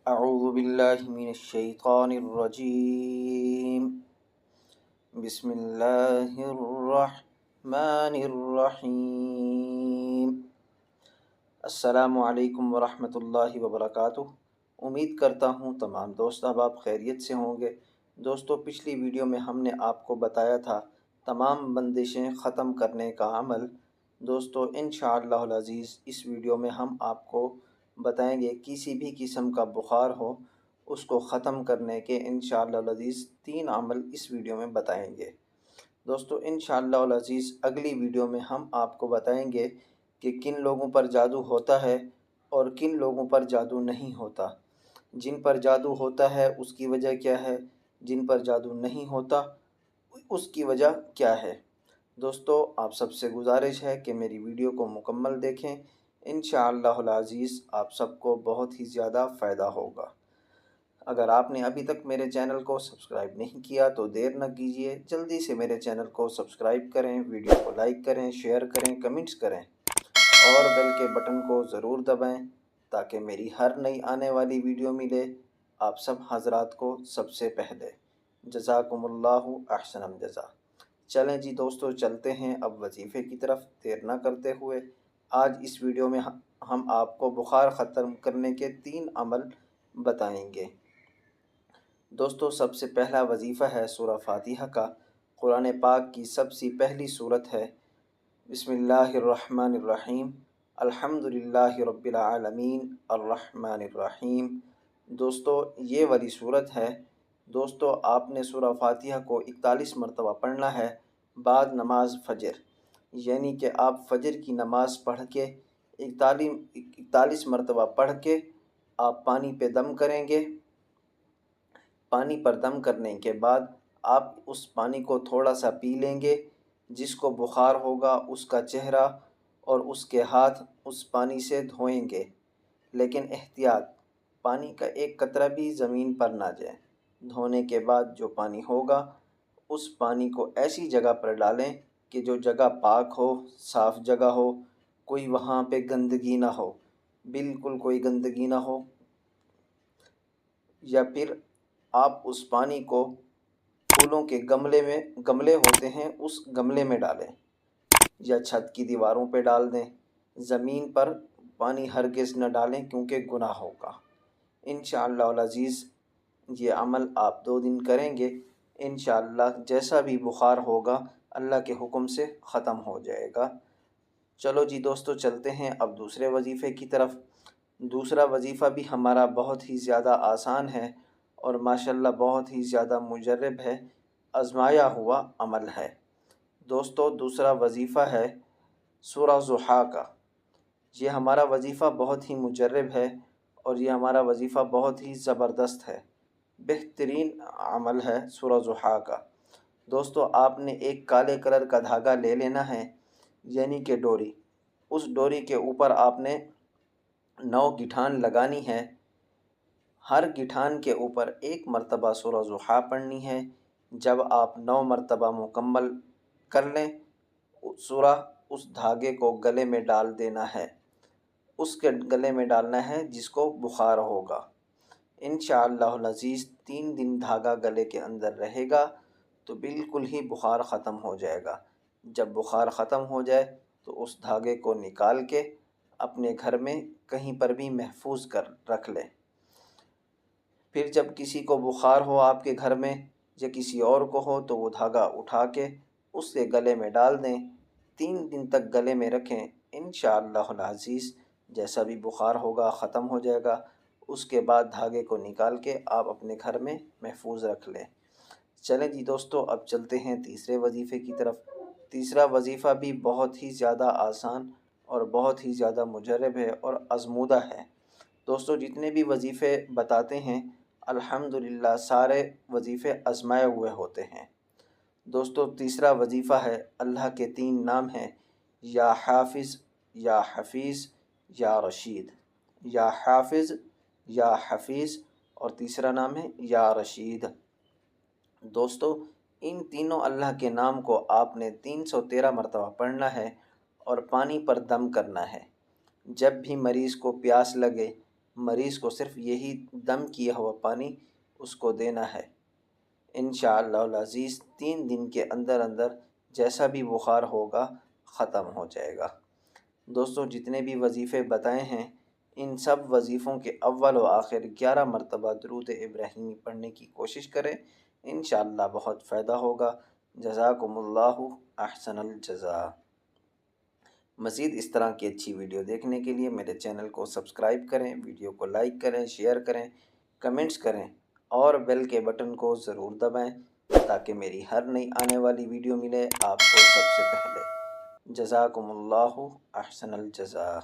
اعوذ باللہ من الشیطان الرجیم بسم اللہ الرحمن الرحیم۔ السلام علیکم ورحمۃ اللہ وبرکاتہ۔ امید کرتا ہوں تمام دوست احباب خیریت سے ہوں گے۔ دوستو، پچھلی ویڈیو میں ہم نے آپ کو بتایا تھا تمام بندشیں ختم کرنے کا عمل۔ دوستو، انشاءاللہ العزیز اس ویڈیو میں ہم آپ کو بتائیں گے کسی بھی قسم کا بخار ہو اس کو ختم کرنے کے انشاءاللہ العزیز 3 عمل اس ویڈیو میں بتائیں گے۔ دوستو، انشاءاللہ العزیز اگلی ویڈیو میں ہم آپ کو بتائیں گے کہ کن لوگوں پر جادو ہوتا ہے اور کن لوگوں پر جادو نہیں ہوتا۔ جن پر جادو ہوتا ہے اس کی وجہ کیا ہے، جن پر جادو نہیں ہوتا اس کی وجہ کیا ہے۔ دوستو، آپ سب سے گزارش ہے کہ میری ویڈیو کو مکمل دیکھیں، انشاءاللہ العزیز آپ سب کو بہت ہی زیادہ فائدہ ہوگا۔ اگر آپ نے ابھی تک میرے چینل کو سبسکرائب نہیں کیا تو دیر نہ کیجیے، جلدی سے میرے چینل کو سبسکرائب کریں، ویڈیو کو لائک کریں، شیئر کریں، کمنٹس کریں اور بیل کے بٹن کو ضرور دبائیں تاکہ میری ہر نئی آنے والی ویڈیو ملے آپ سب حضرات کو سب سے پہلے۔ جزاکم اللہ احسن الجزا۔ چلیں جی دوستو، چلتے ہیں اب وظیفے کی طرف دیر نہ کرتے ہوئے۔ آج اس ویڈیو میں ہم آپ کو بخار ختم کرنے کے 3 عمل بتائیں گے۔ دوستو، سب سے پہلا وظیفہ ہے سورہ فاتحہ کا۔ قرآن پاک کی سب سے پہلی سورت ہے۔ بسم اللہ الرحمن الرحیم، الحمدللہ رب العالمین الرحمن الرحیم۔ دوستو، یہ والی سورت ہے۔ دوستو، آپ نے سورہ فاتحہ کو 41 مرتبہ پڑھنا ہے بعد نماز فجر، یعنی کہ آپ فجر کی نماز پڑھ کے 41 مرتبہ پڑھ کے آپ پانی پہ دم کریں گے۔ پانی پر دم کرنے کے بعد آپ اس پانی کو تھوڑا سا پی لیں گے۔ جس کو بخار ہوگا اس کا چہرہ اور اس کے ہاتھ اس پانی سے دھوئیں گے، لیکن احتیاط، پانی کا ایک قطرہ بھی زمین پر نہ جائے۔ دھونے کے بعد جو پانی ہوگا اس پانی کو ایسی جگہ پر ڈالیں کہ جو جگہ پاک ہو، صاف جگہ ہو، کوئی وہاں پہ گندگی نہ ہو، بالکل کوئی گندگی نہ ہو۔ یا پھر آپ اس پانی کو پھولوں کے گملے ہوتے ہیں اس گملے میں ڈالیں یا چھت کی دیواروں پہ ڈال دیں۔ زمین پر پانی ہرگز نہ ڈالیں کیونکہ گناہ ہوگا۔ انشاءاللہ العزیز یہ عمل آپ 2 دن کریں گے، انشاءاللہ جیسا بھی بخار ہوگا اللہ کے حکم سے ختم ہو جائے گا۔ چلو جی دوستو، چلتے ہیں اب دوسرے وظیفے کی طرف۔ دوسرا وظیفہ بھی ہمارا بہت ہی زیادہ آسان ہے اور ماشاءاللہ بہت ہی زیادہ مجرب ہے، آزمایا ہوا عمل ہے۔ دوستو، دوسرا وظیفہ ہے سورہ ضحیٰ کا۔ یہ ہمارا وظیفہ بہت ہی مجرب ہے اور یہ ہمارا وظیفہ بہت ہی زبردست ہے، بہترین عمل ہے سورہ ضحیٰ کا۔ دوستو، آپ نے ایک کالے کلر کا دھاگا لے لینا ہے، یعنی کہ ڈوری۔ اس ڈوری کے اوپر آپ نے 9 گٹھان لگانی ہے۔ ہر گٹھان کے اوپر 1 مرتبہ سورہ ضحیٰ پڑھنی ہے۔ جب آپ 9 مرتبہ مکمل کر لیں، سورہ اس دھاگے کو گلے میں ڈال دینا ہے، اس کے گلے میں ڈالنا ہے جس کو بخار ہوگا۔ انشاءاللہ العزیز 3 دن دھاگا گلے کے اندر رہے گا تو بالکل ہی بخار ختم ہو جائے گا۔ جب بخار ختم ہو جائے تو اس دھاگے کو نکال کے اپنے گھر میں کہیں پر بھی محفوظ کر رکھ لیں۔ پھر جب کسی کو بخار ہو آپ کے گھر میں یا کسی اور کو ہو تو وہ دھاگا اٹھا کے اس کے گلے میں ڈال دیں، 3 دن تک گلے میں رکھیں، انشاءاللہ العزیز جیسا بھی بخار ہوگا ختم ہو جائے گا۔ اس کے بعد دھاگے کو نکال کے آپ اپنے گھر میں محفوظ رکھ لیں۔ چلیں جی دوستو، اب چلتے ہیں تیسرے وظیفے کی طرف۔ تیسرا وظیفہ بھی بہت ہی زیادہ آسان اور بہت ہی زیادہ مجرب ہے اور آزمودہ ہے۔ دوستو، جتنے بھی وظیفے بتاتے ہیں الحمدللہ سارے وظیفے آزمائے ہوئے ہوتے ہیں۔ دوستو، تیسرا وظیفہ ہے، اللہ کے 3 نام ہیں، یا حافظ، یا حفیظ، یا رشید۔ یا حافظ، یا حفیظ اور تیسرا نام ہے یا رشید۔ دوستو، ان تینوں اللہ کے نام کو آپ نے 313 مرتبہ پڑھنا ہے اور پانی پر دم کرنا ہے۔ جب بھی مریض کو پیاس لگے، مریض کو صرف یہی دم کیا ہوا پانی اس کو دینا ہے۔ انشاءاللہ العزیز 3 دن کے اندر اندر جیسا بھی بخار ہوگا ختم ہو جائے گا۔ دوستوں جتنے بھی وظیفے بتائے ہیں ان سب وظیفوں کے اول و آخر 11 مرتبہ درود ابراہیمی پڑھنے کی کوشش کریں، انشاءاللہ بہت فائدہ ہوگا۔ جزاکم اللہ احسن الجزاء۔ مزید اس طرح کی اچھی ویڈیو دیکھنے کے لیے میرے چینل کو سبسکرائب کریں، ویڈیو کو لائک کریں، شیئر کریں، کمنٹس کریں اور بیل کے بٹن کو ضرور دبائیں تاکہ میری ہر نئی آنے والی ویڈیو ملے آپ کو سب سے پہلے۔ جزاکم اللہ احسن الجزاء۔